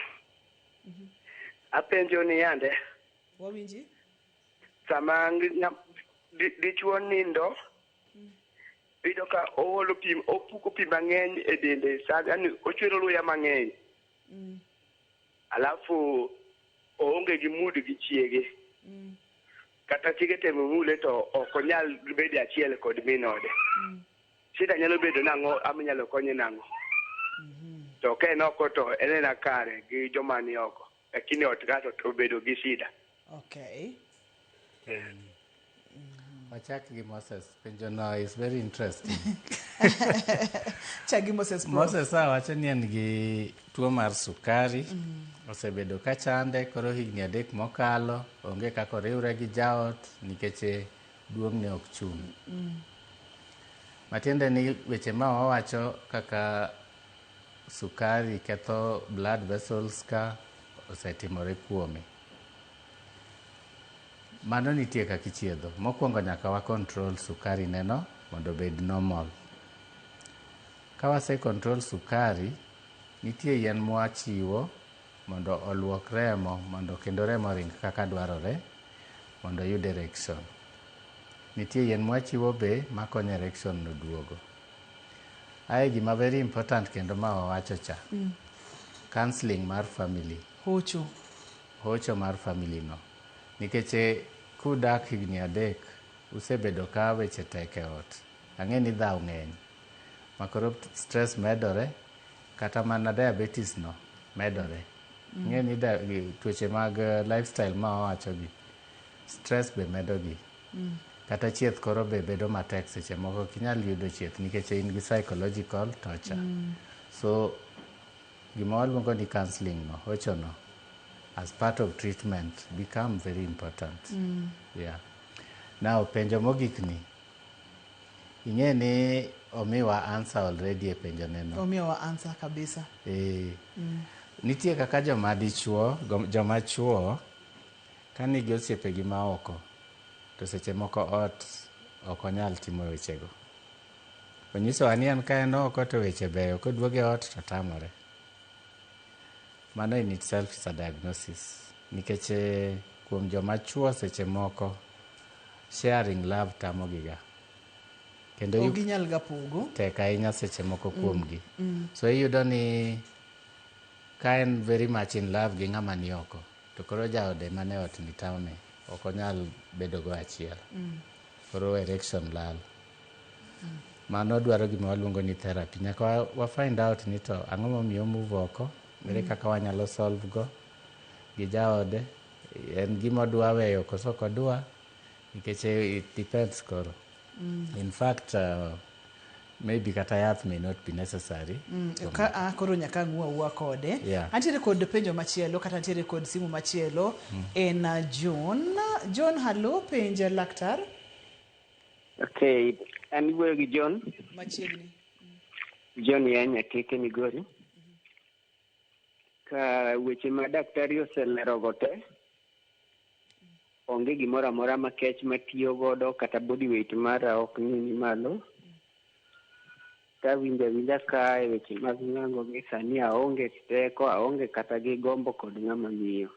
Apenjo ni yande.
Wawinji.
Sama dichuo nindo, iyudo ka oolo pi, opuko pi mang'eny e dende, yani ochwero luya mang'eny. Alafu oonge gi mood gi chiege. Kata chiege temo mule to ok onyal bedo achiel kod minode. Shida nyalo bedo nang'o, ama nyalo konye nang'o. To ka en oko to en na kare gi joma ni oko. Lakini ot gato to bedo gi shida.
Okay.
Wachak gi Moses. Penjo no is very interesting.
Chak gi Moses.
Moses wacho ni en gi tuo mar sukari. Osebedo ka chande, koro higni 3 mokalo. Onge kako riwre gi jaot nikech duong' ne ok chung'. Matiende ni weche ma wawacho kaka sukari ketho blood vessels ka osetimore kuome. Mano nitie kaka ichiedho. Mokwongo nyaka wa control sukari neno mondo bed normal. Ka wase control sukari, nitie yien mwachiwo mondo oluok remo, mondo kendo remo ring kaka dwarore, mondo yud erection. Nitie yien mwachiwo be makonyo erection no duogo. Ae gima very important kendo ma wawacho cha. Counseling mar family. Hocho mar family no. Nikech kudak higni 3, usebedo ka weche tek e ot. Ang'e ni dhao ng'eny. Makoro stress medore, kata mana diabetes no medore. Ng'e ni tuoche mag lifestyle ma wawacho gi. Stress be medo gi. Kata chieth koro be bedo matek seche moko kinyal yudo chieth nikech in gi psychological torture. So gima waluongo ni counseling no, hocho no, as part of treatment become very important. Yeah. Now penjo mogik ni. Ing'e ni omiwa answer already e penjo neno.
Omiwa answer kabisa.
Nitie kaka joma dichuo, joma chuo kanigi osiepegi ma oko. To seche moko ot ok onyal timo wechego. Onyiso ani an ka en oko to weche beyo, koduoge ot to tamore. Mano in itself is a diagnosis. Nikech kuom joma chuo seche moko sharing love tamo giga. Kendo
ok ginyal ga pogo.
Tek ahinya seche moko kuomgi. So iyudo ni ka en very much in love gi ng'ama ni oko, to koro jaode mane ot ni tame. Ok onyal bedo go achiel. Koro erection lal. Mano dwaro gima waluongo ni therapy. Nyaka wa find out ni to ang'o momiyo move oko. Mere kaka wanyalo solve go. Gi jaode. En gima dwa weyo koso kodwa. Nikech it depends koro. In fact, maybe kata yath may not be necessary.
Koro nyaka ng'ua kode.
Yeah.
Antiere kod penjo machielo kata antiere kod simu machielo en John. John, halo, penja laktar.
Okay, an iwuoyo gi John.
Machiegni.
John ya Nyakeke Migori. Ka weche ma daktari oselero go te, onge gimoro amora makech matiyo godo kata body weight mara ok ni malo. Winja ka e weche mag ng'ango gi sani aonge teko, aonge kata gi gombo kod ng'ama miyo.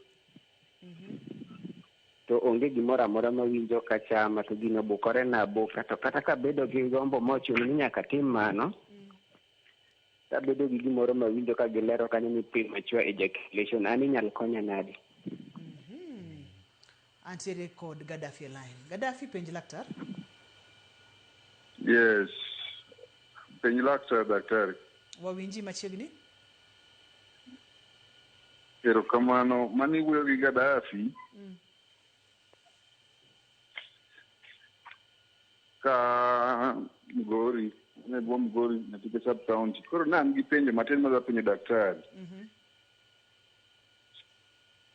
To
onge gimoro amora mawinjo ka chama to gino bukore na buka to kata ka bedo gi gombo mochuno ni nyaka tim mano ka bedo gi gimoro mawinjo ka gilero kanyo ni premature ejaculation an inyalo konya nadi.
Antiere kod Gaddafi line. Gaddafi penj laktar.
Yes. Penj laktar daktari.
Wawinji machiegni?
Erokamano, mani wuoyo gi Gaddafi. Ka Migori, ne bom Migori na tike sub county. Koro nan gi penjo matin maza penjo daktari.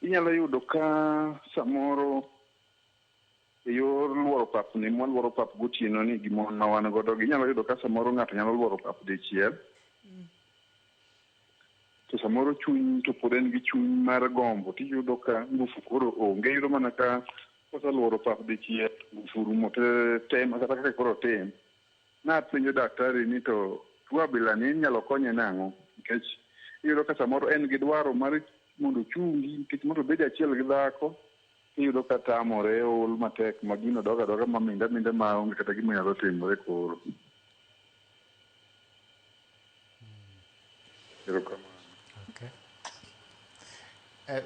Inyalo yudo ka samoro yor luoro pap ni mon luoro pap gotieno ni gimon na wan godo inyalo yudo ka samoro ng'ato nyalo luoro pap dichiel. To samoro chuny to pod en gi chuny mar gombo tiyudo ka ngufu koro onge yudo mana ka kosaluoro pap dichiel ngufu rumo te kata kaka koro tem. Na penjo daktari ni to tuo bila ni nyalo konye nang'o nikech iyudo ka samoro en gi dwaro mar mondo chungi nikech mondo bed achiel gi dhako iyudo ka tamore ol matek ma gino doga ma minda ma onge kata gima nyalo timore koro.
Okay.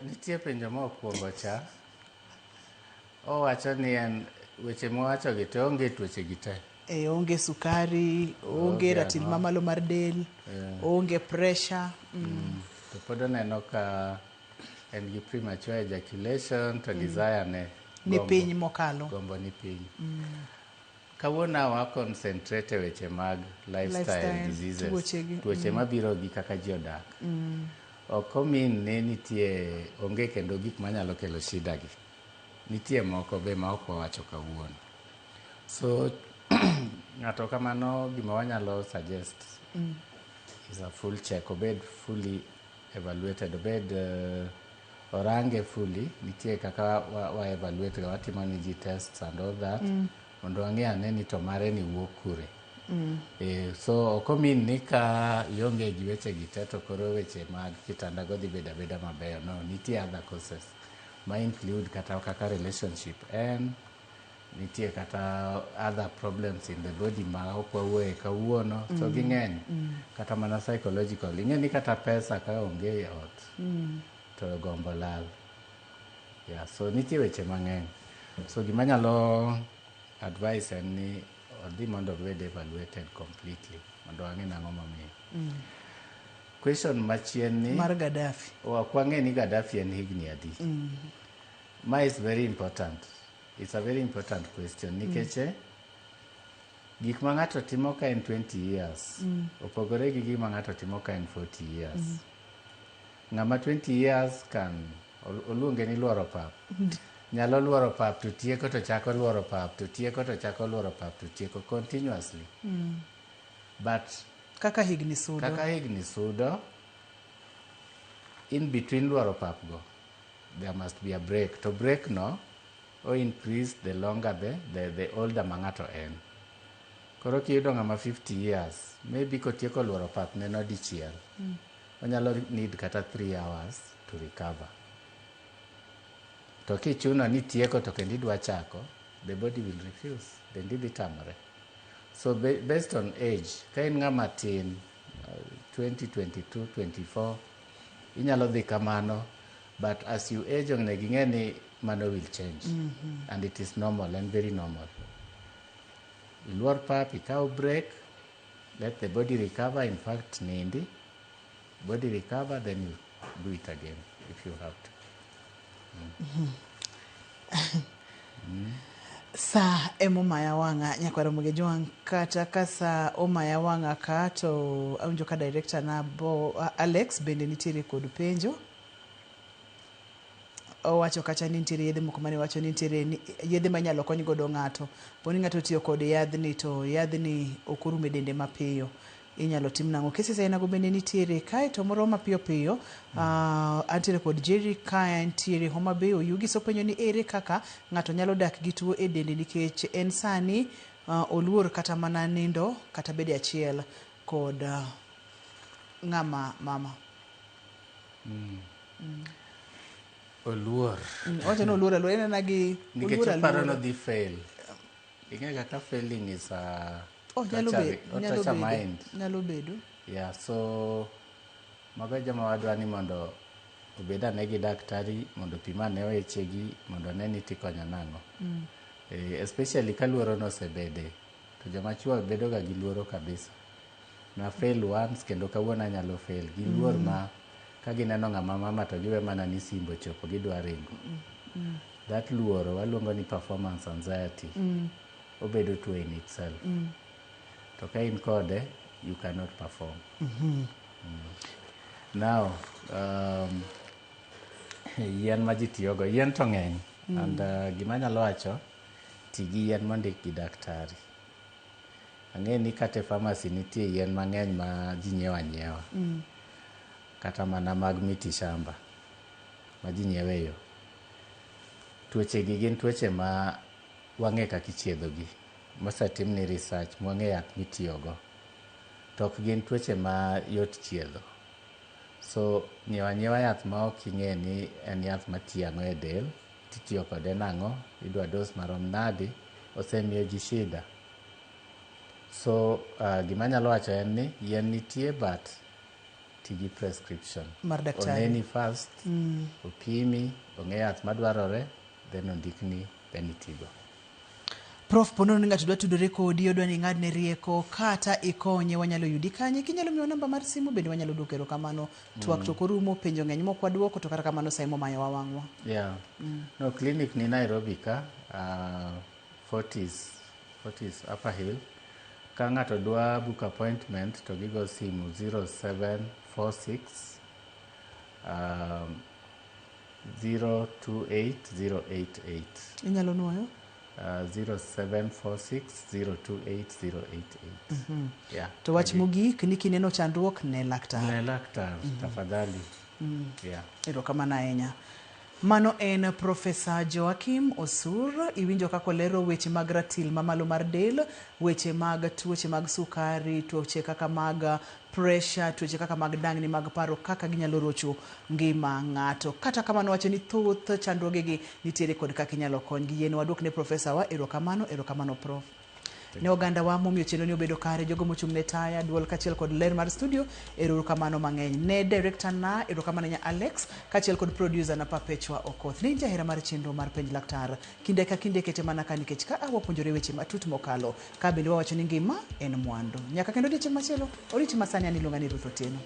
Nitie penjo mokwongo cha. Owacho ni en weche mowacho gi to onge tuoche gi te.
Onge sukari, onge ratil mamalo mar del, onge pressure.
To pod oneno ka en gi premature ejaculation to desire ne
ni piny mokalo.
Gombo ni piny. Kawuono wa concentrate weche mag lifestyle diseases. Tuoche mabiro gi kaka ji odak. Ok omin ni nitie onge kendo gik manyalo kelo shida gi. Nitie moko be ma ok wawacho kawuono. So ng'ato kamano gima wanyalo suggest is a full check, obed fully evaluated, obed orange fully, nitie kaka wa evaluate watimo ni ji tests and all that, mondo wang'e ane ni to mare ni wuok kure. So ok omin ni ka ionge gi weche gi te to koro weche mag kitanda go dhi bedo abeda mabeyo. No, nitie other causes ma include kata kaka relationship nitie kata other problems in the body ma ok wawuoye kawuono so ging'eny kata mana psychological. Ing'e ni kata pesa ka onge ot to gombo lal. So nitie weche mang'eny. So gima nyalo advice en ni odhi mondo obed evaluated completely mondo wang'e nang'o mamiyo. Question machien ni
mar Gaddafi.
Wakwang'e ni Gaddafi en higni adi. Ma is very important. It's a very important question. Nikech gik ma ng'ato timo ka en 20 years opogore gi gik ma ng'ato timo ka en 40 years. Ng'ama 20 years kan oluonge ni luoro pap. Nyalo luoro pap to tieko to chako luoro pap to tieko to chako luoro pap to tieko continuously. But
kaka higni sudo in between luoro pap go there must be a break. To break no or increase the longer the older mangato en. Koro kiyudo ng'ama 50 years, maybe kotieko luoro pap neno dichiel. Onyalo need kata 3 hours to recover. To kichuno ni tieko to kendi dwa chako, the body will refuse. Dendi dhi tamore. So based on age, ka in ng'ama tin 20, 22, 24, inyalo dhi kamano, but as you age onegi ng'e ni mano will change. And it is normal and very normal. Luor pap, ikaw break, let the body recover. In fact, nindi, body recover, then you do it again if you have to. Sa emomaya wanga nyakwaro mugejwang kata kasa omaya wanga ka to awinjo ka director na bo Alex bende nitiere kod penjo. Owacho kacha ni nitiere yedhe moko mane wacho ni nitiere yedhe manyalo kony godo ng'ato. Poni ng'ato tiyo kod yadhni to yadhni ok orume dende mapiyo. Inyalo tim nang'o. Kesi enago bende nitiere kae to moro mapiyo piyo. Antiere kod Jerry Kaya nitiere Homa Bay Oyugi sopenjo ni ere kaka ng'ato nyalo dak gi tuo e dende nikech en sani oluor kata mana nindo kata bede achiel kod ng'ama mama.
Oluor.
Wacho no oluor oluor en nagi
nikech oparo no dhi fail. Ing'e kaka failing is
nyalo bedo.
Yeah, so mago joma wadwa ni mondo obed ane gi daktari mondo pimane wechegi mondo ne ni tikonyo nang'o. Especially ka luoro no osebede to joma chuo bedo ga gi luoro kabisa. Na fail once kendo kawuono anyalo fail gi luor ma ka gineno ng'ama mama to giwe mana ni simbo chopo gidwa ringo. That luoro waluongo ni performance anxiety. Obedo tuo in itself. To ka in kode, you cannot perform. Now, yien ma ji tiyogo, yien to ng'eny. And gima nyalo wacho, ti gi yien mondik gi daktari. Ang'e ni kate pharmacy nitie yien mang'eny ma ji nyiewo anyiewa. Kata mana mag miti shamba ma ji nyiewo e yo. Tuoche gi gin tuoche ma wang'e kaka ichiedhogi. Mosetim ni research mwang'e yath mitiyogo. To ok gin tuoche ma yot chiedho. So nyiewo anyiewa yath ma ok ing'e ni en yath matiyo ang'o e del, titiyo kode nang'o, idwa dos marom nadi, osemiyo ji shida. So gima nyalo wacho en ni yien nitie but tigi prescription.
Mar daktari.
Oneni first, opimi, ong'e yath madwarore, then ondikni then itigo.
Prof, ponono ni ng'ato dwa tudore kodi, odwa ni ng'adne rieko kata ikonye, wanyalo yudi kanye? Kinyalo miyo namba mar simu bende wanyalo duoko erokamano. Twak to korumo, penjo ng'eny mok waduoko to kata kamano sa momayo wawang'wa.
Yeah. No, clinic ni Nairobi ka, Fortis Upper Hill. Ka ng'ato dwa book appointment to gigo simu 0746 028088.
Inyalo nuoyo?
0746028088. Yeah.
To wach mogik ni kineno chandruok ne laktar.
Ne laktar, tafadhali. Yeah.
Erokamano ahinya. Mano en Profesa Joakim Osur. Iwinjo kaka olero weche mag ratil mamalo mar del, weche mag tuoche mag sukari, tuoche kaka mag pressure, tuoche kaka mag dang'ni mag paro, kaka ginyalo rocho ngima ng'ato. Kata kamano wacho ni thoth chandruogegi nitiere kod kaka inyalo konygi. Yien waduok ne profesa wa erokamano Prof. Ne oganda wa momiyo chenro ni obedo kare, jogo mochung' ne taya, duol kachiel kod ler mar studio, erokamano mang'eny. Ne director na erokamano nya Alex, kachiel kod producer na Perpetua Okoth. Ne jahera mar chenro mar penj laktar. Kinde ka kinde kete mana ka nikech ka wapuonjore weche matut mokalo. Ka bende wawacho ni ngima en mwandu. Nyaka kendo odiochieng' machielo, oriti masani an iluonga ni Ruth Otieno.